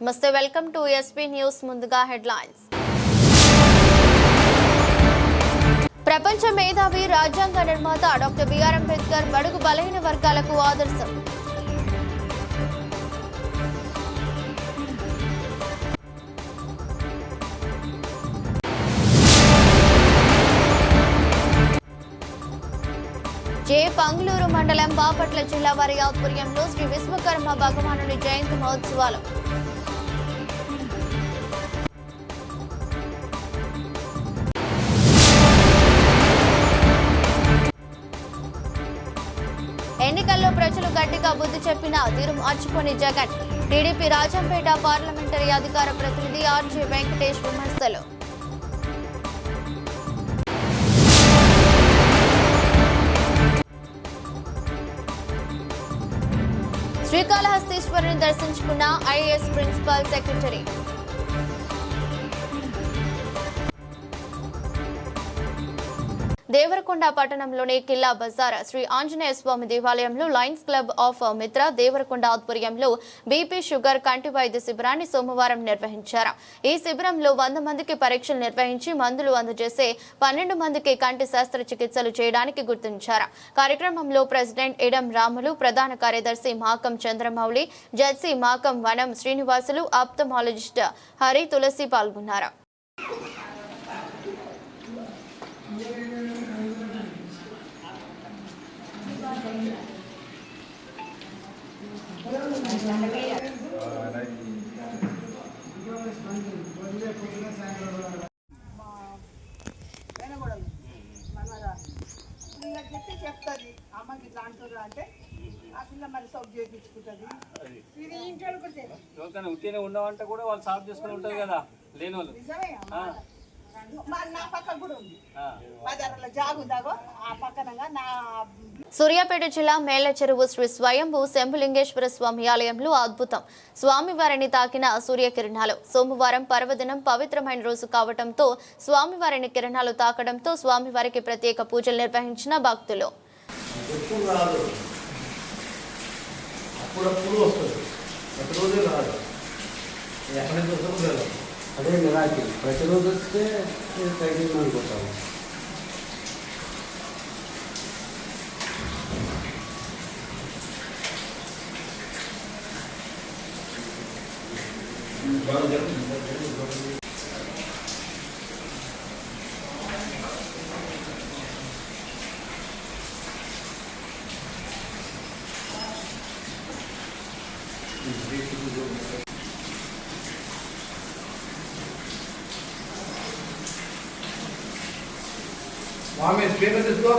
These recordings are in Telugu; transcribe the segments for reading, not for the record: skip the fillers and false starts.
నమస్తే, వెల్కమ్ టు ఎస్పీ న్యూస్. ముందుగా హెడ్లైన్స్. ప్రపంచ మేధావి, రాజ్యాంగ నిర్మాత డాక్టర్ బిఆర్ అంబేద్కర్ బడుగు బలహీన వర్గాలకు ఆదర్శం. జే పంగులూరు మండలం బాపట్ల జిల్లా వారి ఆధ్వర్యంలో శ్రీ విశ్వకర్మ భగవానుని జయంతి మహోత్సవాలు. ఎన్నికల్లో ప్రజలు గట్టిగా బుద్ధి చెప్పినా తీరు మార్చుకొని జగన్. టీడీపీ రాజంపేట పార్లమెంటరీ అధికార ప్రతినిధి ఆర్జే వెంకటేష్ విమర్శలు. శ్రీకాళహస్తీశ్వరుని దర్శించుకున్న ఐఏఎస్ ప్రిన్సిపల్ సెక్రటరీ. దేవరకొండ పట్టణంలోని కిల్లా బజార్ శ్రీ ఆంజనేయ స్వామి దేవాలయంలో లయన్స్ క్లబ్ ఆఫ్ మిత్ర దేవరకొండ ఆధ్వర్యంలో బీపీ షుగర్ కంటి వైద్య శిబిరాన్ని సోమవారం నిర్వహించారు. ఈ శిబిరంలో 100 మందికి పరీక్షలు నిర్వహించి మందులు అందజేసే 12 మందికి కంటి శస్త్రచికిత్సలు చేయడానికి గుర్తించారు. కార్యక్రమంలో ప్రెసిడెంట్ ఇడం రాములు, ప్రధాన కార్యదర్శి మాకం చంద్రమౌళి, జడ్సీ మాకం వనం శ్రీనివాసులు, ఆప్థమాలజిస్ట్ హరి తులసి పాల్గొన్నారు. చెప్తుంది అమ్మకి ఇట్లా అంటారు అంటే ఆ పిల్ల మరి సౌక్ చేయించుకుంటుంది. ఇది ఇంట్లో ఉట్టినే ఉండవంటే కూడా వాళ్ళు సాఫ్ చేసుకుని ఉంటారు కదా లేని వాళ్ళు. నిజమే, నా పక్క కూడా ఉంది బజార్లో జాగుందాగో ఆ పక్కనగా నా. సూర్యాపేట జిల్లా మేళ్ల చెరువు శ్రీ స్వయంభూ శంభులింగేశ్వర స్వామి ఆలయంలో అద్భుతం. స్వామివారిని తాకిన సూర్యకిరణాలు. సోమవారం పర్వదినం పవిత్రమైన రోజు కావడంతో స్వామివారిని కిరణాలు తాకడంతో స్వామివారికి ప్రత్యేక పూజలు నిర్వహించిన భక్తులు. అదే నిరాకి ప్రతిరోజు వస్తే తగ్గింది అనుకుంటాము. Mami, escreva isso.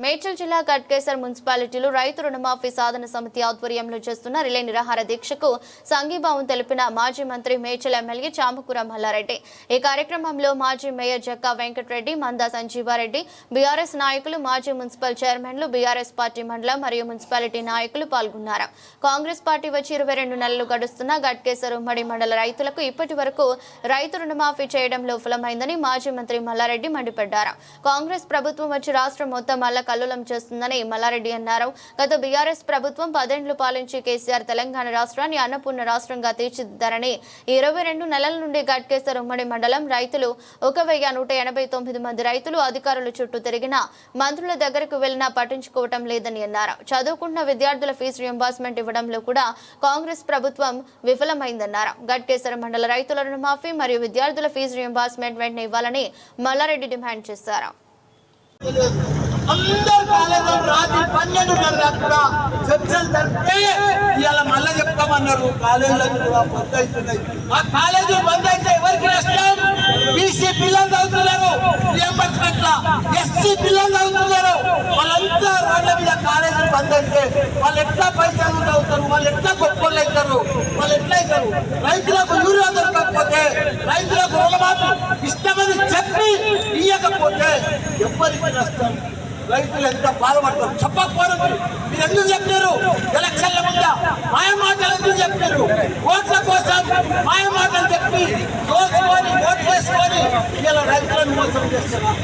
మేడ్చల్ జిల్లా గట్కేసర్ మున్సిపాలిటీలో రైతు రుణమాఫీ సాధన సమితి ఆధ్వర్యంలో చేస్తున్న రిలే నిరాహార దీక్షకు సంఘీభావం తెలిపిన మాజీ మంత్రి మేడ్చల్ ఎమ్మెల్యే చామకూర మల్లారెడ్డి. ఈ కార్యక్రమంలో మాజీ మేయర్ జక్కా వెంకటరెడ్డి, మందా సంజీవారెడ్డి, బీఆర్ఎస్ నాయకులు, మాజీ మున్సిపల్ చైర్మన్లు, బీఆర్ఎస్ పార్టీ మండలం మరియు మున్సిపాలిటీ నాయకులు పాల్గొన్నారు. కాంగ్రెస్ పార్టీ వచ్చి 22 నెలలు గడుస్తున్న గట్కేసర్ ఉమ్మడి మండల రైతులకు ఇప్పటి వరకు రైతు రుణమాఫీ చేయడంలో విఫలమైందని మాజీ మంత్రి మల్లారెడ్డి మండిపడ్డారు. కాంగ్రెస్ ప్రభుత్వం వచ్చి రాష్ట్రం మొత్తం కల్లోలం చేస్తుందని మల్లారెడ్డి అన్నారు. గత బీఆర్ఎస్ ప్రభుత్వం 10 ఏళ్లు పాలించి కేసీఆర్ తెలంగాణ రాష్ట్రాన్ని అన్నపూర్ణ రాష్ట్రంగా తీర్చిదిద్దారని 22 నెలల నుండి గట్కేసర్ ఉమ్మడి మండలం రైతులు 1189 మంది రైతులు అధికారుల చుట్టూ తిరిగినా మంత్రుల దగ్గరకు వెళ్లినా పట్టించుకోవటం లేదని అన్నారు. చదువుకున్న విద్యార్థుల ఫీజు రియంబర్స్మెంట్ ఇవ్వడంలో కూడా కాంగ్రెస్ ప్రభుత్వం విఫలమైందన్నారు. గట్కేసర్ మండల రైతుల రుణమాఫీ మరియు విద్యార్థుల ఫీజు రియంబర్స్మెంట్ వెంటనే ఇవ్వాలని మల్లారెడ్డి డిమాండ్ చేశారు. అందరు కాలేజీలో రాత్రి 12:30 కూడా చర్చలు జరిపి ఇవాళ మళ్ళీ చెప్తామన్నారు. కాలేజీలకు కూడా బంద్ అవుతున్నాయి. ఆ కాలేజీలు బంద్ అయితే ఎవరికి నష్టం? బీసీ పిల్లలు చదువుతున్నారు, ఎస్సీ పిల్లలు చదువుతున్నారు, వాళ్ళంతా రోడ్ల కాలేజీలు బంద్ అయితే వాళ్ళు ఎట్లా పైసలు అవుతారు, వాళ్ళు ఎట్లా గొప్పలు అవుతారు, వాళ్ళు ఎట్లా అవుతారు? రైతులకు యూరియా దొరకకపోతే, రైతులకు రుణమాఫీ ఇష్టమని చెప్పి ఇయ్యకపోతే ఎవరికి నష్టం? రైతులు ఎంత బాధపడతారు చెప్పకపోవడం. మీరు ఎందుకు చెప్పారు? ఎలక్షన్ల ముందు మాయ మాటలు ఎందుకు చెప్పారు? ఓట్ల కోసం మాయ మాటలు చెప్పి దోచుకొని ఓట్లు వేసుకొని ఇలా రైతులను మోసం చేస్తున్నారు.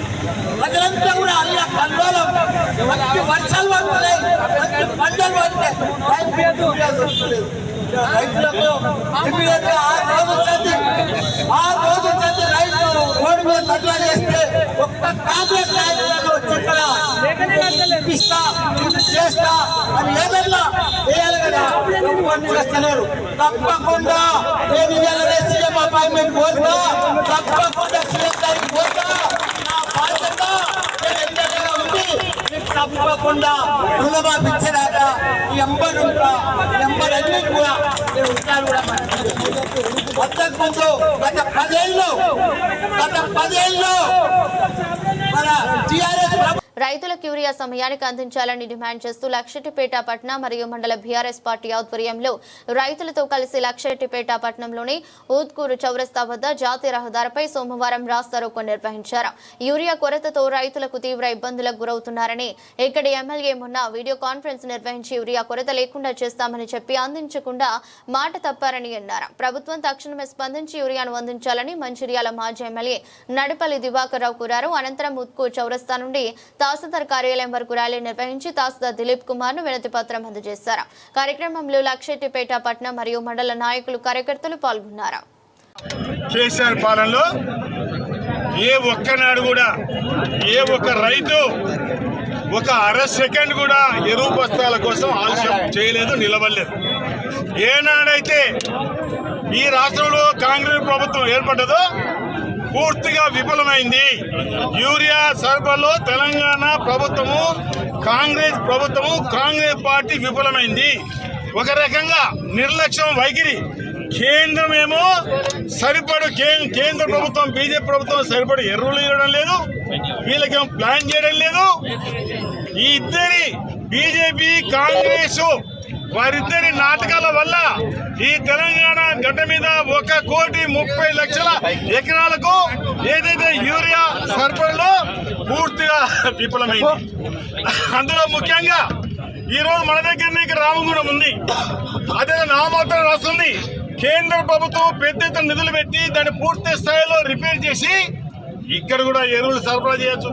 ప్రజలంతా కూడా అల్ల కల్లోలం, మంచి వర్షాలు పడుతున్నాయి, మంచి పంటలు పడుతున్నాయి, రైతులకు ఇమీడియట్ గా 6 రోజులు చదివి రైతు రోడ్డు మీద ధర్నా చేస్తే ఒక్క కాంగ్రెస్ నాయకులను వచ్చి ఇక్కడ ఇప్పిస్తా చేస్తా అని ఏదన్నా వేయాలి కదా, చేస్తున్నారు. తప్పకుండా నేను సీఎం అపాయింట్మెంట్ కోరుతా, తప్పకుండా సీఎం గారికి కోరుతా. నా బాధ్యత నేను ఎమ్మెల్యేగా ఉంది, తప్పకుండా రుణమాఫీ ఇచ్చేదాకా ఈ ఎంబడన్నీ కూడా నేను ఉంటాను కూడా. అంతకుముందు గత 10 ఏళ్ళు మన టీఆర్ఎస్ రైతులకు యూరియా సమయానికి అందించాలని డిమాండ్ చేస్తూ లక్షెట్టిపేట పట్టణ మరియు మండల బీఆర్ఎస్ పార్టీ ఆధ్వర్యంలో రైతులతో కలిసి లక్షెట్టిపేట పట్టణంలోని ఊత్కూరు చౌరస్తా వద్ద జాతీయ రహదారిపై సోమవారం రాస్తారోకో నిర్వహించారు. యూరియా కొరతతో రైతులకు తీవ్ర ఇబ్బందులకు గురవుతున్నారని, ఇక్కడి ఎమ్మెల్యే మొన్న వీడియో కాన్ఫరెన్స్ నిర్వహించి యూరియా కొరత లేకుండా చేస్తామని చెప్పి అందించకుండా మాట తప్పారని అన్నారు. ప్రభుత్వం తక్షణమే స్పందించి యూరియాను అందించాలని మంచిర్యాల మాజీ ఎమ్మెల్యే నడిపల్లి దివాకర్ రావు కోరారు. అనంతరం ఊత్కూరు చౌరస్తా నుండి తహసీల్దార్ కార్యాలయం వరకు ర్యాలీ నిర్వహించి తహసీల్దార్ దిలీప్ కుమార్ ను వినతి పత్రం అందజేశారు. కార్యక్రమంలో లక్షెట్టిపేట పట్టణ మరియు మండల నాయకులు కార్యకర్తలు పాల్గొన్నారు. కేసీఆర్ పాలనలో ఏ ఒక్కనాడు కూడా ఏ ఒక్క రైతు ఒక అర సెకండ్ కూడా ఎరువు బస్తాల కోసం ఆలస్యం చేయలేదు, నిలబడలేదు. ఏనాడైతే ఈ రాష్ట్రంలో కాంగ్రెస్ ప్రభుత్వం ఏర్పడ్డదో పూర్తిగా విఫలమైంది. యూరియా సరఫరాలో తెలంగాణ ప్రభుత్వము, కాంగ్రెస్ పార్టీ విఫలమైంది. ఒక రకంగా నిర్లక్ష్యం వైఖరి. కేంద్రమేమో సరిపడు కేంద్ర ప్రభుత్వం, బీజేపీ ప్రభుత్వం సరిపడు ఎరువులు ఇవ్వడం లేదు, వీళ్ళకేమో ప్లాన్ చేయడం లేదు. ఈ ఇద్దరి బీజేపీ కాంగ్రెస్ వారిద్దరి నాటకాల వల్ల ఈ తెలంగాణ గడ్డ మీద 1,30,00,000 ఎకరాలకు ఏదైతే యూరియా సరఫరాలో పూర్తిగా విఫలమైంది. అందులో ముఖ్యంగా ఈరోజు మన దగ్గరనే రామగుండం ఉంది, అదే నామాత్రం రాస్తుంది. కేంద్ర ప్రభుత్వం పెద్ద ఎత్తున నిధులు పెట్టి దాన్ని పూర్తి స్థాయిలో రిపేర్ చేసి ఇక్కడ కూడా ఎరువులు సరఫరా చేయొచ్చు,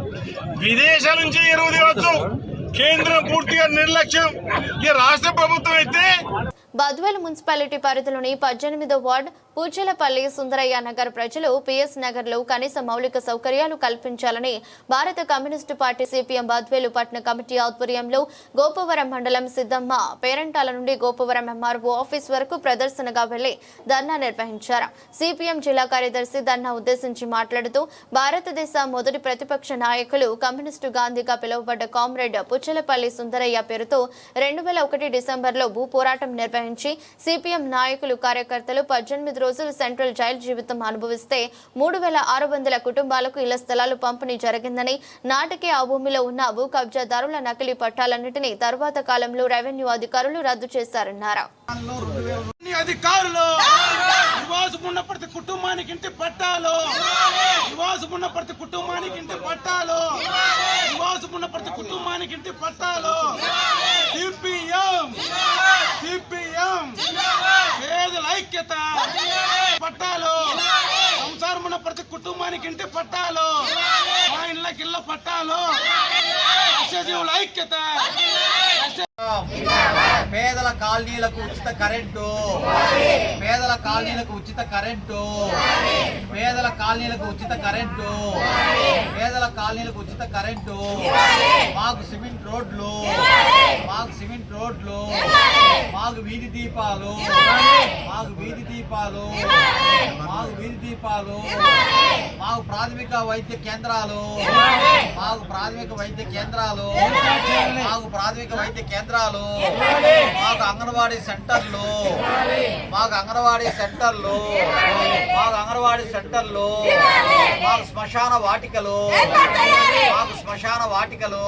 విదేశాల నుంచి ఎరువు తేవచ్చు. కేంద్రం పూర్తిగా నిర్లక్ష్యం. ఈ రాష్ట్ర ప్రభుత్వం అయితే బద్వేల్ మున్సిపాలిటీ పరిధిలోని 18వ వార్డు పూచలపల్లి సుందరయ్య నగర్ ప్రజలు పిఎస్ నగర్ లో కనీస మౌలిక సౌకర్యాలు కల్పించాలని భారత కమ్యూనిస్టు పార్టీ సిపిఎం బద్వేలు పట్టణ కమిటీ ఆధ్వర్యంలో గోపవరం మండలం సిద్దమ్మ పేరంటాల నుండి గోపవరం ఎంఆర్ఓ ఆఫీస్ వరకు ప్రదర్శనగా వెళ్లి ధర్నా నిర్వహించారు. సిపిఎం జిల్లా కార్యదర్శి ధర్నా ఉద్దేశించి మాట్లాడుతూ భారతదేశ మొదటి ప్రతిపక్ష నాయకులు కమ్యూనిస్టు గాంధీగా పిలువబడ్డ కామ్రేడ్ పూచలపల్లి సుందరయ్య పేరుతో 2001 డిసెంబర్లో భూ పోరాటం నిర్వహించారు. సిపిఎం నాయకులు కార్యకర్తలు 18 రోజులు సెంట్రల్ జైలు జీవితం అనుభవిస్తే 3,600 కుటుంబాలకు ఇళ్ల స్థలాలు పంపిణీ జరిగిందని, నాటికి ఆ భూమిలో ఉన్న భూ కబ్జాదారుల నకిలీ పట్టాలన్నింటినీ తరువాత కాలంలో రెవెన్యూ అధికారులు రద్దు చేశారన్నారు. అధికారులు నివాసమున్న ప్రతి కుటుంబానికి ఇంటి పట్టాలు, నివాసమున్న ప్రతి కుటుంబానికి ఇంటి పట్టాలు, నివాసమున్న ప్రతి కుటుంబానికి ఇంటి పట్టాలు. సిపిఎం పేదల ఐక్యత పట్టాలు, సంసారం ఉన్న ప్రతి కుటుంబానికి ఇంటి పట్టాలు, మా ఇళ్ళకి ఇళ్ళ పట్టాలు, అక్షజీవుల ఐక్యత. పేదల కాలనీలకు ఉచిత కరెంటు, పేదల కాలనీలకు ఉచిత కరెంటు, పేదల కాలనీలకు ఉచిత కరెంటు, పేదల కాలనీలకు ఉచిత కరెంటు. మాకు సిమెంట్ రోడ్లు, మాకు సిమెంట్ రోడ్లు, మాకు మాకు వీధి దీపాలు, మాకు వీధి దీపాలు, మాకు వీధి దీపాలు, మాకు ప్రాథమిక వైద్య కేంద్రాలు, మాకు ప్రాథమిక వైద్య కేంద్రాలు, మాకు ప్రాథమిక వైద్య కేంద్రాలు, మాకు అంగన్వాడీ సెంటర్లు, మాకు అంగన్వాడీ సెంటర్లు, మాకు అంగన్వాడీ సెంటర్లు, మాకు శ్మశాన వాటికలు, మాకు శ్మశాన వాటికలు,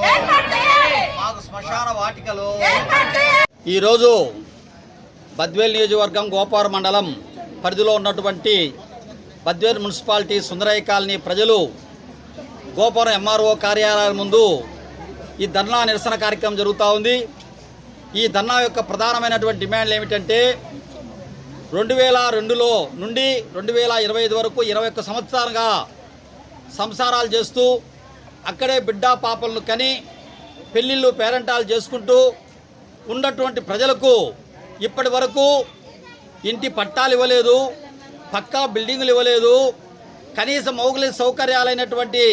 మాకు శ్మశాన వాటికలు. ఈరోజు బద్వేల్ నియోజకవర్గం గోపారం మండలం పరిధిలో ఉన్నటువంటి బద్వేల్ మున్సిపాలిటీ సుందరయ్య కాలనీ ప్రజలు గోపారం ఎంఆర్ఓ కార్యాలయం ముందు ఈ ధర్నా నిరసన కార్యక్రమం జరుగుతూ ఉంది. ఈ ధర్నా యొక్క ప్రధానమైనటువంటి డిమాండ్లు ఏమిటంటే 2002లో నుండి 2025 వరకు 21 సంవత్సరాలుగా సంసారాలు చేస్తూ అక్కడే బిడ్డ పాపలను కని పెళ్ళిళ్ళు పేరెంటాలు చేసుకుంటూ ఉన్నటువంటి ప్రజలకు ఇప్పటి వరకు ఇంటి పట్టాలు ఇవ్వలేదు, పక్కా బిల్డింగులు ఇవ్వలేదు, కనీస మౌలిక సౌకర్యాలైనటువంటి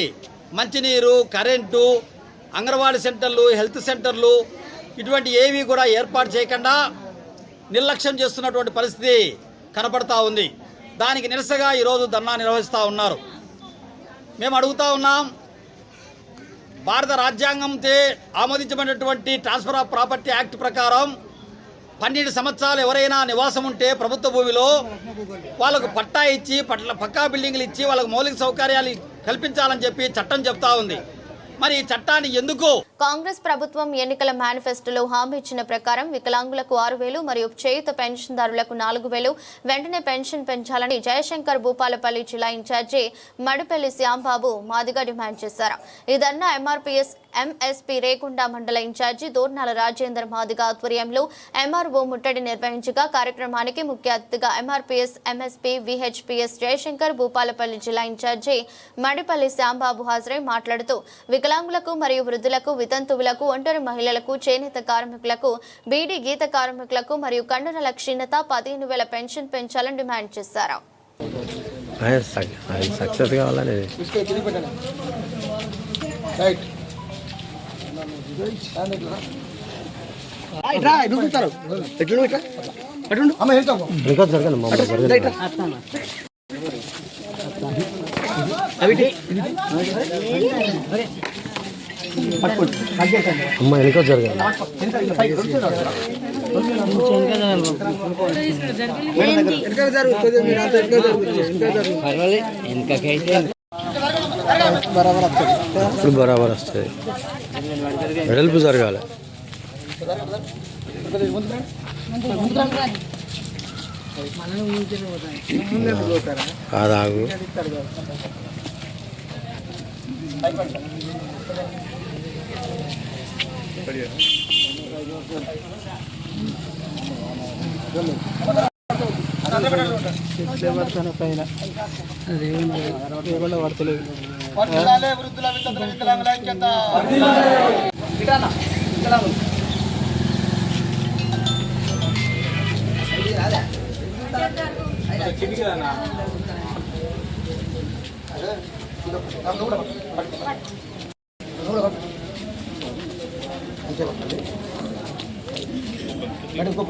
మంచినీరు, కరెంటు, అంగన్వాడీ సెంటర్లు, హెల్త్ సెంటర్లు ఇటువంటి ఏవి కూడా ఏర్పాటు చేయకుండా నిర్లక్ష్యం చేస్తున్నటువంటి పరిస్థితి కనపడతా ఉంది. దానికి నిరసగా ఈరోజు ధర్నా నిర్వహిస్తూ ఉన్నారు. మేము అడుగుతా ఉన్నాం, భారత రాజ్యాంగంతో ఆమోదించబడినటువంటి ట్రాన్స్ఫర్ ఆఫ్ ప్రాపర్టీ యాక్ట్ ప్రకారం 12 సంవత్సరాలు ఎవరైనా నివాసం ఉంటే ప్రభుత్వ భూమిలో వాళ్ళకు పట్టా ఇచ్చి పక్కా బిల్డింగ్లు ఇచ్చి వాళ్ళకు మౌలిక సౌకర్యాలు కల్పించాలని చెప్పి చట్టం చెప్తా ఉంది. మరి ఈ చట్టాన్ని ఎందుకు? కాంగ్రెస్ ప్రభుత్వం ఎన్నికల మేనిఫెస్టోలో హామీ ఇచ్చిన ప్రకారం వికలాంగులకు 6,000 మరియు చేయుత పెన్షన్దారులకు 4,000 వెంటనే పెన్షన్ పెంచాలని జయశంకర్ భూపాలపల్లి జిల్లా ఇన్ఛార్జి మడిపల్లి శ్యాంబాబు మాదిగా డిమాండ్ చేశారు. ఈ ధర్నా ఎంఆర్పీఎస్ ఎంఎస్పీ రేకుండ మండల ఇన్ఛార్జి దోర్నాల రాజేందర్ మాదిగా ఆధ్వర్యంలో ఎంఆర్ఓ ముట్టడి నిర్వహించగా కార్యక్రమానికి ముఖ్య అతిథిగా ఎంఆర్పీఎస్ ఎంఎస్పీ విహెచ్పీఎస్ జయశంకర్ భూపాలపల్లి జిల్లా ఇన్ఛార్జి మడిపల్లి శ్యాంబాబు హాజరై మాట్లాడుతూ వికలాంగులకు మరియు వృద్ధులకు, వితంతువులకు, ఒంటరి మహిళలకు, చేనేత కార్మికులకు, బీడీ గీత కార్మికులకు మరియు కండరాల క్షీణత 15,000 పెన్షన్ పెంచాలని డిమాండ్ చేశారు. సక్సెస్ కావాలని అమ్మ వెనుక జరగాలి. ఇప్పుడు బరాబర్ వస్తుంది, వెడల్పు జరగాలి. కాదాగు పైన పడతలేదు. వృద్ధుల వికలాంగుల ఐక్యత.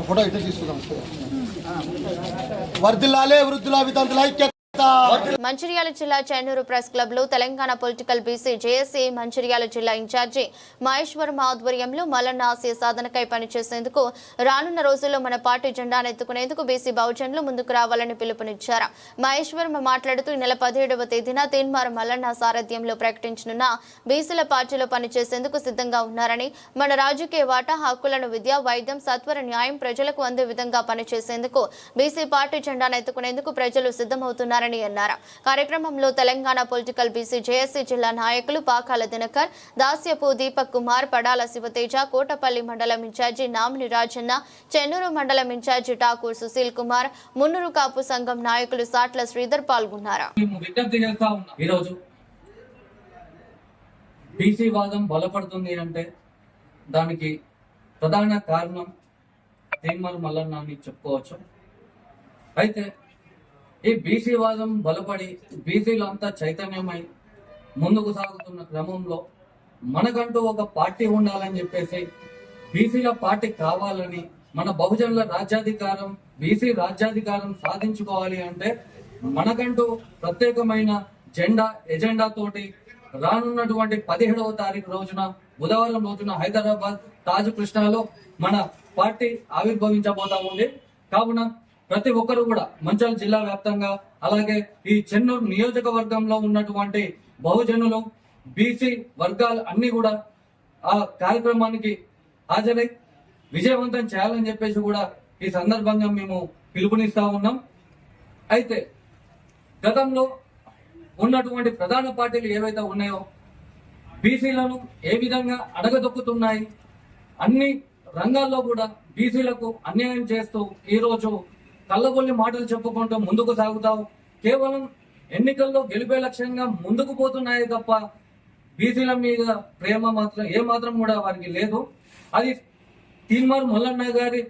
ఫోటో ఇట్లా తీసుకుందాం. వర్ధిల్లాలే వృద్ధుల వితంతుల ఐక్యత. మంచిర్యాల జిల్లా చెన్నూరు ప్రెస్ క్లబ్ లో Telangana political BC JAC Mancherial జిల్లా ఇన్ఛార్జి మహేశ్వరం ఆధ్వర్యంలో మల్లన్న ఆశయ సాధనకై పనిచేసేందుకు రానున్న రోజుల్లో మన పార్టీ జెండాను ఎత్తుకునేందుకు బీసీ బహుజనులు ముందుకు రావాలని పిలుపునిచ్చారు. మహేశ్వరం మాట్లాడుతూ ఈ నెల 17వ తేదీన తీన్మార్ మల్లన్న సారథ్యంలో ప్రకటించనున్న బీసీల పార్టీలో పనిచేసేందుకు సిద్ధంగా ఉన్నారని, మన రాజకీయ వాటా హక్కులను విద్య, వైద్యం, సత్వర న్యాయం ప్రజలకు అందే విధంగా పనిచేసేందుకు బీసీ పార్టీ జెండాను ఎత్తుకునేందుకు ప్రజలు సిద్ధమవుతున్నారని అన్నారు. కార్యక్రమంలో తెలంగాణ పొలిటికల్ బీసీ జేఏసీ జిల్లా నాయకులు పాకాల దినకర్, దాస్యపు దీపక్ కుమార్, పడాల శివతేజ, కోటపల్లి మండలం ఇన్ఛార్జి నామిని రాజన్న, చెన్నూరు మండలం ఇన్ఛార్జి ఠాకూర్ సుశీల్ కుమార్, మున్నూరు కాపు సంఘం నాయకులు సాట్ల శ్రీధర్ పాల్గొన్నారు. బీసీ వాదం బలపడుతుంది అంటే దానికి ప్రధాన కారణం తీన్మార్ మల్లన్న అని చెప్పుకోవచ్చు. అయితే ఈ బీసీ వాదం బలపడి బీసీలు అంతా చైతన్యమై ముందుకు సాగుతున్న క్రమంలో మనకంటూ ఒక పార్టీ ఉండాలని చెప్పేసి బీసీల పార్టీ కావాలని మన బహుజనుల రాజ్యాధికారం, బీసీ రాజ్యాధికారం సాధించుకోవాలి అంటే మనకంటూ ప్రత్యేకమైన ఎజెండా తోటి రానున్నటువంటి 17వ తారీఖు రోజున, బుధవారం రోజున హైదరాబాద్ తాజ్ కృష్ణాలో మన పార్టీ ఆవిర్భవించబోతా ఉంది. కావున ప్రతి ఒక్కరు కూడా మంచిర్యాల జిల్లా వ్యాప్తంగా, అలాగే ఈ చెన్నూరు నియోజకవర్గంలో ఉన్నటువంటి బహుజనులు, బీసీ వర్గాలు అన్ని కూడా ఆ కార్యక్రమానికి హాజరై విజయవంతం చేయాలని చెప్పేసి కూడా ఈ సందర్భంగా మేము పిలుపునిస్తా ఉన్నాం. అయితే గతంలో ఉన్నటువంటి ప్రధాన పార్టీలు ఏవైతే ఉన్నాయో బీసీలను ఏ విధంగా అడగదొక్కుతున్నాయి, అన్ని రంగాల్లో కూడా బీసీలకు అన్యాయం చేస్తూ ఈరోజు కళ్ళబొల్లి మాటలు చెప్పుకుంటూ ముందుకు సాగుతావు. కేవలం ఎన్నికల్లో గెలిపే లక్ష్యంగా ముందుకు పోతున్నాయి తప్ప బీసీల మీద ప్రేమ మాత్రం ఏమాత్రం కూడా వారికి లేదు. అది తీన్మార్ మల్లన్న గారి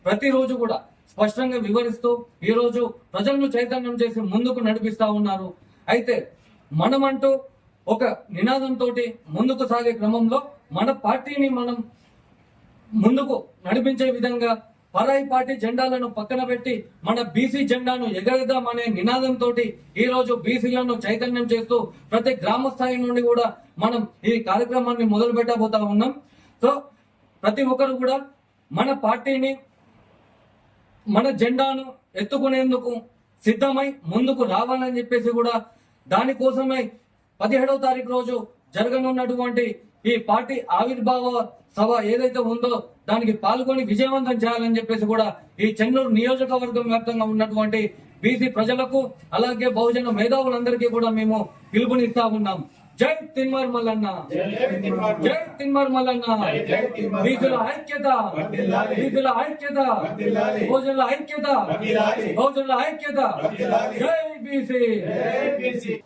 ప్రతిరోజు కూడా స్పష్టంగా వివరిస్తూ ఈరోజు ప్రజలను చైతన్యం చేసి ముందుకు నడిపిస్తా ఉన్నారు. అయితే మనమంటూ ఒక నినాదంతో ముందుకు సాగే క్రమంలో మన పార్టీని మనం ముందుకు నడిపించే విధంగా పరాయి పార్టీ జెండాలను పక్కన పెట్టి మన బీసీ జెండాను ఎగరేద్దామనే నినాదంతో ఈ రోజు బీసీలను చైతన్యం చేస్తూ ప్రతి గ్రామ స్థాయి నుండి కూడా మనం ఈ కార్యక్రమాన్ని మొదలు పెట్టబోతా ఉన్నాం. సో ప్రతి ఒక్కరు కూడా మన పార్టీని, మన జెండాను ఎత్తుకునేందుకు సిద్ధమై ముందుకు రావాలని చెప్పేసి కూడా దానికోసమై 17వ తారీఖు రోజు జరగనున్నటువంటి ఈ పార్టీ ఆవిర్భావ సభ ఏదైతే ఉందో దానికి పాల్గొని విజయవంతం చేయాలని చెప్పేసి కూడా ఈ చెన్నూరు నియోజకవర్గం వ్యాప్తంగా ఉన్నటువంటి బీసీ ప్రజలకు, అలాగే బహుజన మేధావులందరికీ కూడా మేము పిలుపునిస్తా ఉన్నాం. జై తిన్మార్ మల్లన్న, జై తిన్మార్ మల్లన్న, బీసీల ఐక్యత, బీసీల ఐక్యత, బహుజనుల ఐక్యత, బహుజనుల ఐక్యత, జై బీసీ.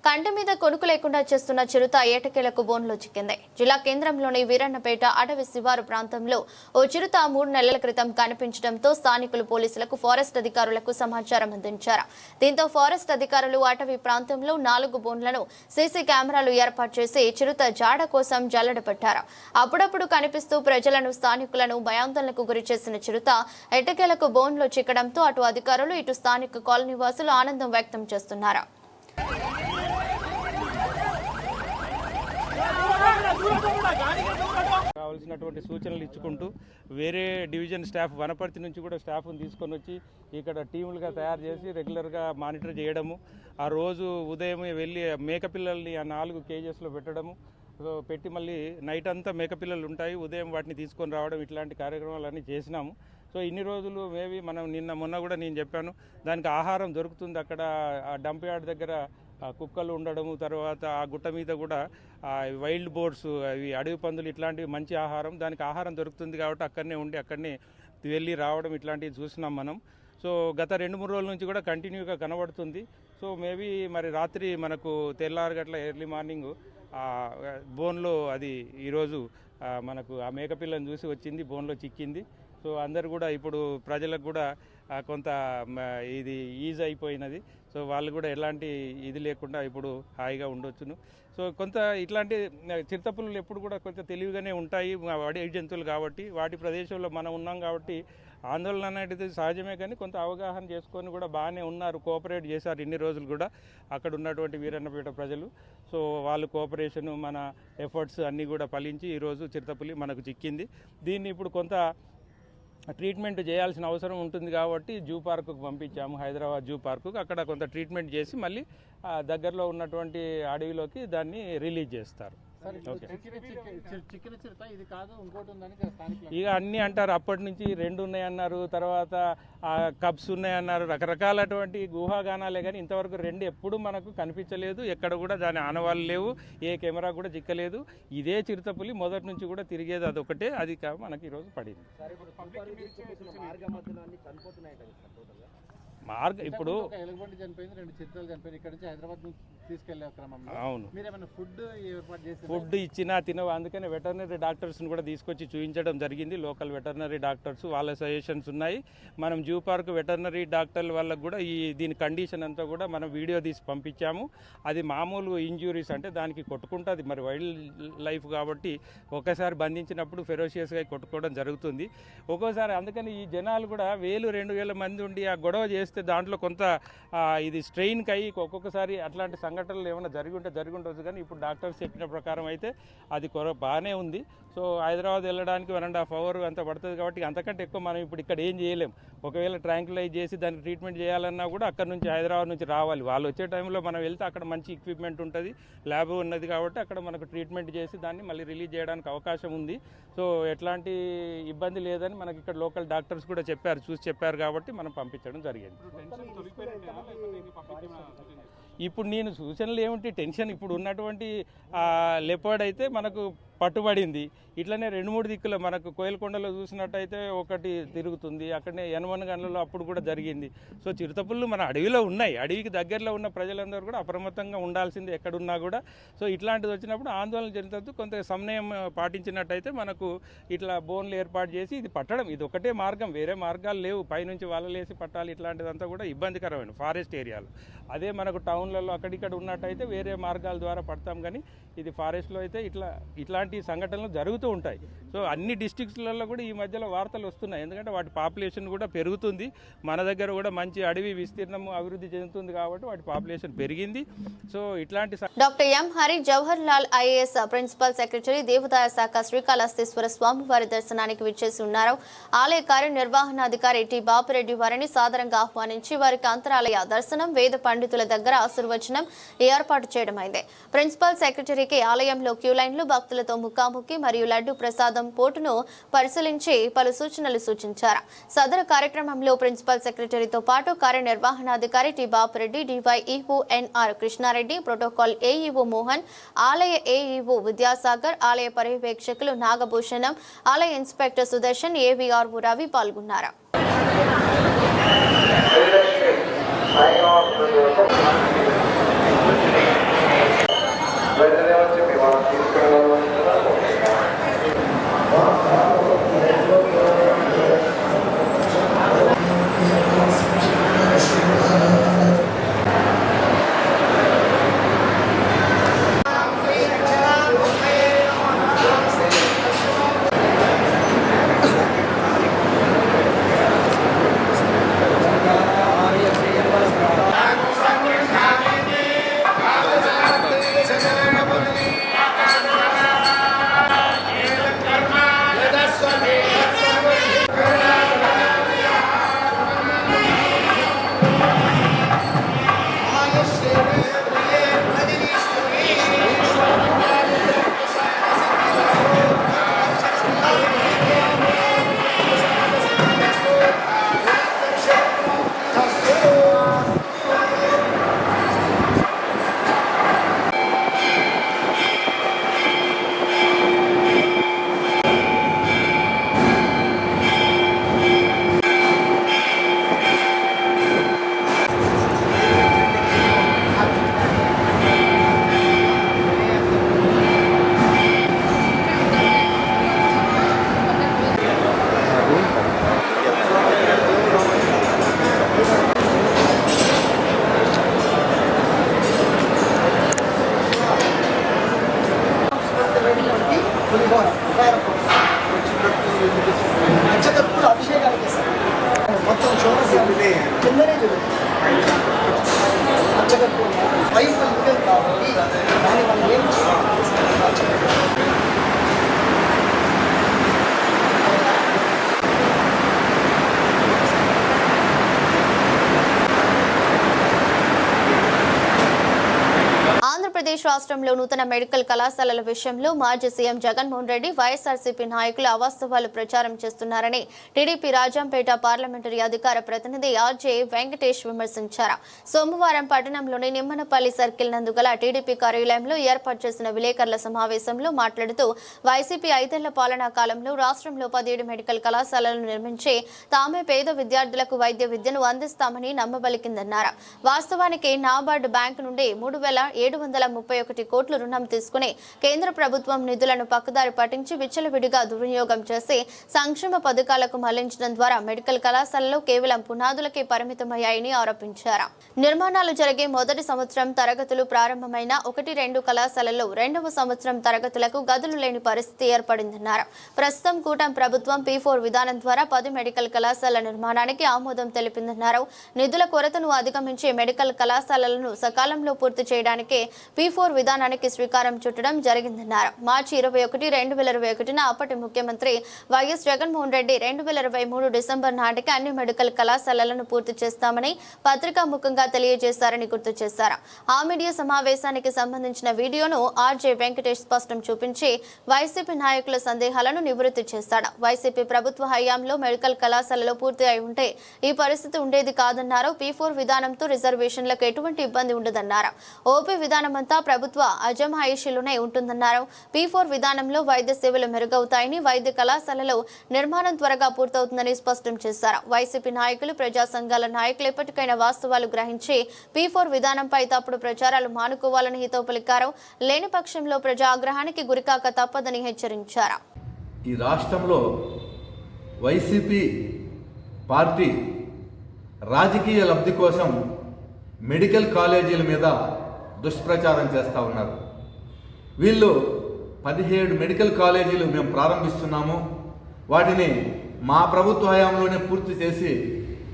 కంటి మీద కొనుక్కు లేకుండా చేస్తున్న చిరుత ఏటకేలకు బోన్లో చిక్కింది. జిల్లా కేంద్రంలోని వీరన్నపేట అటవీ శివారు ప్రాంతంలో ఓ చిరుత 3 నెలల క్రితం కనిపించడంతో స్థానికులు పోలీసులకు, ఫారెస్ట్ అధికారులకు సమాచారం అందించారు. దీంతో ఫారెస్ట్ అధికారులు అటవీ ప్రాంతంలో 4 బోన్లను సీసీ కెమెరాలు ఏర్పాటు చేసి చిరుత జాడ కోసం జల్లెడ పెట్టారు. అప్పుడప్పుడు కనిపిస్తూ ప్రజలను, స్థానికులను భయాందోళనకు గురి చేసిన చిరుత ఎట్టకేలకు బోన్లో చిక్కడంతో అటు అధికారులు, ఇటు స్థానిక కాలనీ వాసులు ఆనందం వ్యక్తం చేస్తున్నారు. కావాల్సినటువంటి సూచనలు ఇచ్చుకుంటూ వేరే డివిజన్ స్టాఫ్ వనపర్తి నుంచి కూడా స్టాఫ్ని తీసుకొని వచ్చి ఇక్కడ టీములుగా తయారు చేసి రెగ్యులర్గా మానిటర్ చేయడము, ఆ రోజు ఉదయం వెళ్ళి మేకపిల్లల్ని ఆ 4 కేజెస్లో పెట్టడము, పెట్టి మళ్ళీ నైట్ అంతా మేకపిల్లలు ఉంటాయి, ఉదయం వాటిని తీసుకొని రావడం, ఇట్లాంటి కార్యక్రమాలన్నీ చేసినాము. సో ఇన్ని రోజులు మేబీ మనం మొన్న కూడా నేను చెప్పాను, దానికి ఆహారం దొరుకుతుంది అక్కడ ఆ డంప్ యార్డ్ దగ్గర కుక్కలు ఉండడము, తర్వాత ఆ గుట్ట మీద కూడా వైల్డ్ బోర్డ్స్, అవి అడవి పందులు, ఇట్లాంటివి మంచి ఆహారం, దానికి ఆహారం దొరుకుతుంది కాబట్టి అక్కడనే ఉండి అక్కడనే వెళ్ళి రావడం ఇట్లాంటివి చూసినాం మనం. సో గత 2-3 రోజుల నుంచి కూడా కంటిన్యూగా కనబడుతుంది. సో మేబీ మరి రాత్రి మనకు తెల్లారగట్ల ఎర్లీ మార్నింగ్ బోన్లో అది ఈరోజు మనకు ఆ మేకపిల్లని చూసి వచ్చింది, బోన్లో చిక్కింది. సో అందరు కూడా ఇప్పుడు ప్రజలకు కూడా కొంత ఇది ఈజ్ అయిపోయినది. సో వాళ్ళు కూడా ఎలాంటి ఇది లేకుండా ఇప్పుడు హాయిగా ఉండొచ్చును. సో కొంత ఇట్లాంటి చిరుతపులులు ఎప్పుడు కూడా కొంచెం తెలివిగానే ఉంటాయి, అడవి జంతువులు కాబట్టి, వాటి ప్రదేశంలో మనం ఉన్నాం కాబట్టి ఆందోళన అనేది సహజమే. కానీ కొంత అవగాహన చేసుకొని కూడా బాగానే ఉన్నారు, కోఆపరేట్ చేశారు ఇన్ని రోజులు కూడా అక్కడ ఉన్నటువంటి వీరన్నపేట ప్రజలు. సో వాళ్ళు కోఆపరేషను, మన ఎఫర్ట్స్ అన్నీ కూడా ఫలించి ఈరోజు చిరుతపులి మనకు చిక్కింది. దీన్ని ఇప్పుడు కొంత ట్రీట్మెంట్ చేయాల్సిన అవసరం ఉంటుంది కాబట్టి జూ పార్కుకు పంపించాము, హైదరాబాద్ జూ పార్కుకు. అక్కడ కొంత ట్రీట్మెంట్ చేసి మళ్ళీ దగ్గరలో ఉన్నటువంటి అడవిలోకి దాన్ని రిలీజ్ చేస్తారు. ఇక అన్నీ అంటారు, అప్పటి నుంచి 2 ఉన్నాయన్నారు, తర్వాత కబ్స్ ఉన్నాయన్నారు, రకరకాలటువంటి గుహాగానాలే, కానీ ఇంతవరకు 2 ఎప్పుడు మనకు కనిపించలేదు, ఎక్కడ కూడా దాని ఆనవాళ్ళు లేవు, ఏ కెమెరా కూడా చిక్కలేదు. ఇదే చిరుతపులి మొదటి నుంచి కూడా తిరిగేది అదొకటే, అది మనకి ఈరోజు పడింది. ఇప్పుడు ఎలుగుబంటి చనిపోయింది, 2 చిత్రాలు చనిపోయింది. ఇక్కడ నుంచి హైదరాబాద్ నుంచి తీసుకెళ్లే క్రమంలో అవును మీరేమైనా ఫుడ్ ఏర్పాటు చేసి ఫుడ్ ఇచ్చినా తినవు, అందుకనే వెటర్నరీ డాక్టర్స్ని కూడా తీసుకొచ్చి చూపించడం జరిగింది. లోకల్ వెటర్నరీ డాక్టర్స్ వాళ్ళ సజెషన్స్ ఉన్నాయి. మనం జూ పార్క్ వెటర్నరీ డాక్టర్ల వాళ్ళకు కూడా దీని కండిషన్ అంతా కూడా మనం వీడియో తీసి పంపించాము. అది మామూలు ఇంజ్యూరీస్ అంటే దానికి కొట్టుకుంటుంది, మరి వైల్డ్ లైఫ్ కాబట్టి ఒకసారి బంధించినప్పుడు ఫెరోషియస్గా కొట్టుకోవడం జరుగుతుంది ఒక్కోసారి. అందుకని ఈ జనాలు కూడా 1000-2000 మంది ఉండి ఆ గొడవ చేస్తే దాంట్లో కొంత ఇది స్ట్రెయిన్కి అయ్యి ఒక్కొక్కసారి అట్లాంటి సంఘటనలు ఏమైనా జరిగి ఉండొచ్చు. కానీ ఇప్పుడు డాక్టర్స్ చెప్పిన ప్రకారం అయితే అది బాగానే ఉంది. సో హైదరాబాద్ వెళ్ళడానికి 1.5 hours అంత పడుతుంది కాబట్టి అంతకంటే ఎక్కువ మనం ఇప్పుడు ఇక్కడ ఏం చేయలేం. ఒకవేళ ట్రాంక్యులైజ్ చేసి దానికి ట్రీట్మెంట్ చేయాలన్నా కూడా అక్కడ నుంచి హైదరాబాద్ నుంచి రావాలి. వాళ్ళు వచ్చే టైంలో మనం వెళ్తే అక్కడ మంచి ఎక్విప్మెంట్ ఉంటుంది, ల్యాబ్ ఉన్నది కాబట్టి అక్కడ మనకు ట్రీట్మెంట్ చేసి దాన్ని మళ్ళీ రిలీజ్ చేయడానికి అవకాశం ఉంది. సో ఎట్లాంటి ఇబ్బంది లేదని మనకి ఇక్కడ లోకల్ డాక్టర్స్ కూడా చూసి చెప్పారు కాబట్టి మనం పంపించడం జరిగింది. ఇప్పుడు నేను సూచనలు ఏమిటి, టెన్షన్ ఇప్పుడు ఉన్నటువంటి లెపర్డ్ అయితే మనకు పట్టుబడింది. ఇట్లనే 2-3 దిక్కులు మనకు కోయిలకొండలో చూసినట్టయితే ఒకటి తిరుగుతుంది, అక్కడనే యనమన గన్లలో అప్పుడు కూడా జరిగింది. సో చిరుతపుళ్ళు మన అడవిలో ఉన్నాయి. అడవికి దగ్గరలో ఉన్న ప్రజలందరూ కూడా అప్రమత్తంగా ఉండాల్సింది ఎక్కడున్నా కూడా. సో ఇట్లాంటిది వచ్చినప్పుడు ఆందోళన చెందుతూ కొంత సమయం పాటించినట్టయితే మనకు ఇట్లా బోన్లు ఏర్పాటు చేసి ఇది పట్టడం, ఇది ఒకటే మార్గం, వేరే మార్గాలు లేవు. పైనుంచి వలలేసి పట్టాలి, ఇట్లాంటిదంతా కూడా ఇబ్బందికరమైన ఫారెస్ట్ ఏరియాలో. అదే మనకు టౌన్లలో అక్కడిక్కడ ఉన్నట్టయితే వేరే మార్గాల ద్వారా పడతాం. కానీ ఇది ఫారెస్ట్లో అయితే ఇట్లాంటి సంఘటనలు జరుగుతూ ఉంటాయి. సో అన్ని డిస్ట్రిక్ట్స్లలో కూడా ఈ మధ్యలో వార్తలు వస్తున్నాయి, ఎందుకంటే వాటి పాపులేషన్ కూడా పెరుగుతుంది. మన దగ్గర కూడా మంచి అడవి విస్తీర్ణం అభివృద్ధి చెందుతుంది కాబట్టి వాటి పాపులేషన్ పెరిగింది. సో ఇట్లాంటి doctor M Hari Jawahar Lal IAS principal secretary దేవాదాయ శాఖ శ్రీకాళహస్తీశ్వర స్వామివారి దర్శనానికి విచ్చేసి ఉన్నారు. ఆలయ కార్యనిర్వహణాధికారి టి బాపిరెడ్డి వారిని సాదరంగా ఆహ్వానించి వారికి అంతరాలయ దర్శనం, వేద పండితుల దగ్గర ఆశీర్వచనం ఏర్పాటు చేయడమైంది. ప్రిన్సిపల్ సెక్రటరీకి ఆలయంలో క్యూ లైన్లు, భక్తులతో ముఖాముఖి మరియు లడ్డు ప్రసాదం పోటును పరిశీలించి పలు సూచనలు సూచించారు. సదరు కార్యక్రమంలో ప్రిన్సిపల్ సెక్రటరీతో పాటు కార్యనిర్వహణాధికారి T Bapireddy, DYEO NR Krishnareddy, protocol AEO Mohan, ఆలయ ఏఈఓ విద్యాసాగర్, ఆలయ పర్యవేక్షకులు నాగభూషణం, ఆలయ ఇన్స్పెక్టర్ సుదర్శన్, ఏవీఆర్ఓ రవి పాల్గొన్నారు. రాష్ట్రంలో నూతన మెడికల్ కళాశాలల విషయంలో మాజీ సీఎం జగన్మోహన్ రెడ్డి వైఎస్ఆర్సీపీ నాయకులు అవాస్తవాలు ప్రచారం చేస్తున్నారని టీడీపీ రాజంపేట పార్లమెంటరీ అధికార ప్రతినిధి ఆర్జే వెంకటేష్ విమర్శించారు. సోమవారం పట్టణంలోని నిమ్మనపల్లి సర్కిల్ నందు గల టీడీపీ కార్యాలయంలో ఏర్పాటు చేసిన విలేకరుల సమావేశంలో మాట్లాడుతూ వైసీపీ 5 ఏళ్ల పాలనా కాలంలో రాష్ట్రంలో 17 మెడికల్ కళాశాలలను నిర్మించి తామే పేద విద్యార్థులకు వైద్య విద్యను అందిస్తామని నమ్మబలికిందన్నారు. వాస్తవానికి నాబార్డు బ్యాంకు నుండి 3,731 కోట్ల రుణం తీసుకుని కేంద్ర ప్రభుత్వం నిధులను పక్కదారి పట్టించి విచ్చలవిడిగా దుర్వినియోగం చేసి సంక్షేమ పథకాలకు మళ్లించడం ద్వారా మెడికల్ కళాశాలలో కేవలం పునాదులకే పరిమితమయ్యాయని ఆరోపించారు. నిర్మాణాలు జరిగే మొదటి సంవత్సరం తరగతులు ప్రారంభమైన 1-2 కళాశాలల్లో 2వ సంవత్సరం తరగతులకు గదులు లేని పరిస్థితి ఏర్పడిందన్నారు. ప్రస్తుతం కూటమి ప్రభుత్వం P4 విధానం ద్వారా 10 మెడికల్ కళాశాల నిర్మాణానికి ఆమోదం తెలిపిందన్నారు. నిధుల కొరతను అధిగమించి మెడికల్ కళాశాలలను సకాలంలో పూర్తి చేయడానికి P4 విధానానికి శ్రీకారం చుట్టడం జరిగిందన్నారు. మార్చి 21, 2021న అప్పటి ముఖ్యమంత్రి వైఎస్ జగన్మోహన్ రెడ్డి 2023 డిసెంబర్ నాటికి అన్ని మెడికల్ కళాశాలలను పూర్తి చేస్తామని పత్రికాముఖంగా తెలియజేశారని గుర్తు చేశారు. ఆ మీడియా సమావేశానికి సంబంధించిన వీడియోను ఆర్జే వెంకటేష్ స్పష్టం చూపించి వైసీపీ నాయకుల సందేహాలను నివృత్తి చేశాడు. వైసీపీ ప్రభుత్వ హయాంలో మెడికల్ కళాశాలలో పూర్తి అయి ఉంటే ఈ పరిస్థితి ఉండేది కాదన్నారు. P4 విధానంతో రిజర్వేషన్లకు ఎటువంటి ఇబ్బంది ఉండదన్నారు. ఓపీ విధానమంతా ప్రభుత్వ అజమాయిషీలోనే ఉంటుందన్నారు. P4 విధానంలో వైద్య సేవలు మెరుగవుతాయని, వైద్య కళాశాలలో నిర్మాణం త్వరగా పూర్తవుతుందని స్పష్టం చేశారు. వైసీపీ నాయకులు, ప్రజా సంఘాల నాయకులు ఎప్పటికైనా వాస్తవాలు గ్రహించి P4 విధానంపై తప్పుడు ప్రచారాలు మానుకోవాలని హితవు పలికారు. లేని పక్షంలో ప్రజా ఆగ్రహానికి గురికాక తప్పదని హెచ్చరించారు. ఈ రాష్ట్రంలో వైసీపీ పార్టీ రాజకీయ లబ్ధి కోసం మెడికల్ కాలేజీల మీద దుష్ప్రచారం చేస్తూ ఉన్నారు. వీళ్ళు 17 మెడికల్ కాలేజీలు మేము ప్రారంభిస్తున్నాము, వాటిని మా ప్రభుత్వ హయాంలోనే పూర్తి చేసి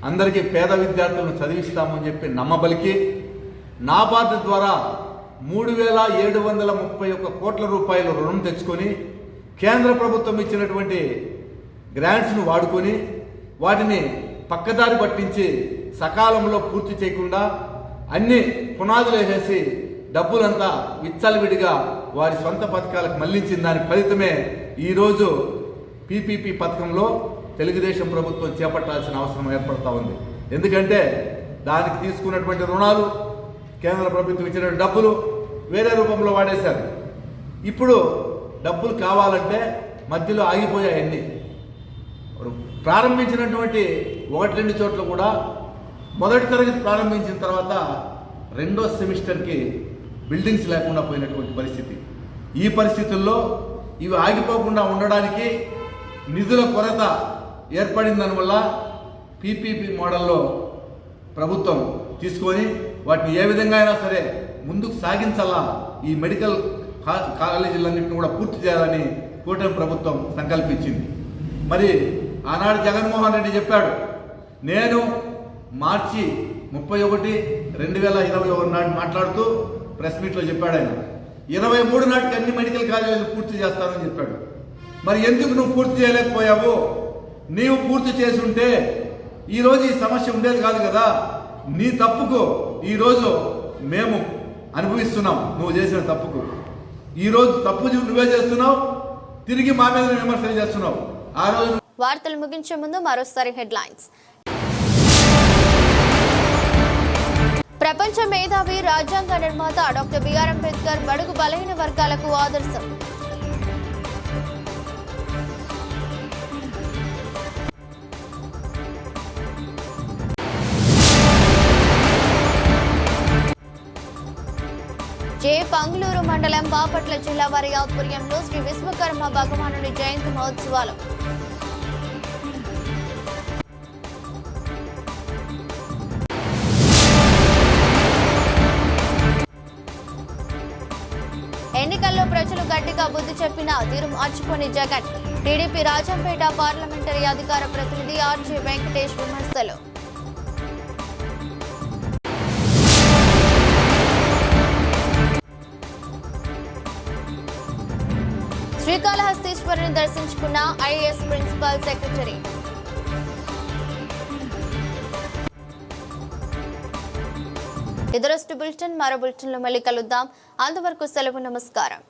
అందరికీ పేద విద్యార్థులను చదివిస్తామని చెప్పి నమ్మబలికి నాబార్డు ద్వారా 3,731 కోట్ల రూపాయలు రుణం తెచ్చుకొని కేంద్ర ప్రభుత్వం ఇచ్చినటువంటి గ్రాంట్స్ను వాడుకొని వాటిని పక్కదారి పట్టించి సకాలంలో పూర్తి చేయకుండా అన్ని పునాదులు వేసేసి డబ్బులంతా విచ్చలవిడిగా వారి సొంత పథకాలకు మళ్లించిన దాని ఫలితమే ఈరోజు PPP పథకంలో తెలుగుదేశం ప్రభుత్వం చేపట్టాల్సిన అవసరం ఏర్పడతా ఉంది. ఎందుకంటే దానికి తీసుకున్నటువంటి రుణాలు, కేంద్ర ప్రభుత్వం ఇచ్చిన డబ్బులు వేరే రూపంలో వాడేశారు. ఇప్పుడు డబ్బులు కావాలంటే మధ్యలో ఆగిపోయాయన్నీ. ప్రారంభించినటువంటి 1-2 చోట్ల కూడా మొదటి తరగతి ప్రారంభించిన తర్వాత 2వ సెమిస్టర్కి బిల్డింగ్స్ లేకుండా పోయినటువంటి పరిస్థితి. ఈ పరిస్థితుల్లో ఇవి ఆగిపోకుండా ఉండడానికి నిధుల కొరత ఏర్పడిన దానివల్ల PPP మోడల్లో ప్రభుత్వం తీసుకొని వాటిని ఏ విధంగా అయినా సరే ముందుకు సాగించాలా, ఈ మెడికల్ కాలేజీలన్నింటినీ కూడా పూర్తి చేయాలని కూటమి ప్రభుత్వం సంకల్పించింది. మరి ఆనాడు జగన్మోహన్ రెడ్డి చెప్పాడు, నేను మార్చి 31, 2021 నాడు మాట్లాడుతూ ప్రెస్ మీట్లో చెప్పాడు ఆయన 23 నాటికి అన్ని మెడికల్ కాలేజీలు పూర్తి చేస్తానని చెప్పాడు. మరి ఎందుకు నువ్వు పూర్తి చేయలేకపోయావు? నీవు పూర్తి చేసి ఉంటే ఈరోజు ఈ సమస్య ఉండేది కాదు కదా. నీ తప్పుకు ఈరోజు మేము అనుభవిస్తున్నాం. నువ్వు చేసిన తప్పుకు ఈరోజు తప్పు నువ్వే చేస్తున్నావు, తిరిగి మా మీద విమర్శలు చేస్తున్నావు. ఆ రోజు వార్తలు ముగించే ముందు మరోసారి హెడ్లైన్స్. ప్రపంచ మేధావి, రాజ్యాంగ నిర్మాత డాక్టర్ బిఆర్ అంబేద్కర్ బడుగు బలహీన వర్గాలకు ఆదర్శం. జే పంగులూరు మండలం బాపట్ల జిల్లా వారి ఆధ్వర్యంలో శ్రీ విశ్వకర్మ భగవానుని జయంతి మహోత్సవాలు. ఎన్నికల్లో ప్రజలు గట్టిగా బుద్ధి చెప్పినా తీరు మార్చుకొని జగన్. టీడీపీ రాజంపేట పార్లమెంటరీ అధికార ప్రతినిధి ఆర్జే వెంకటేష్ విమర్శలు. శ్రీకాళహస్తీశ్వరుని దర్శించుకున్న ఐఏఎస్ ప్రిన్సిపల్ సెక్రటరీ. ఇదరొస్తు బులెటిన్ మరో బులెటిన్లో మళ్ళీ కలుద్దాం. అంతవరకు సెలవు. నమస్కారం.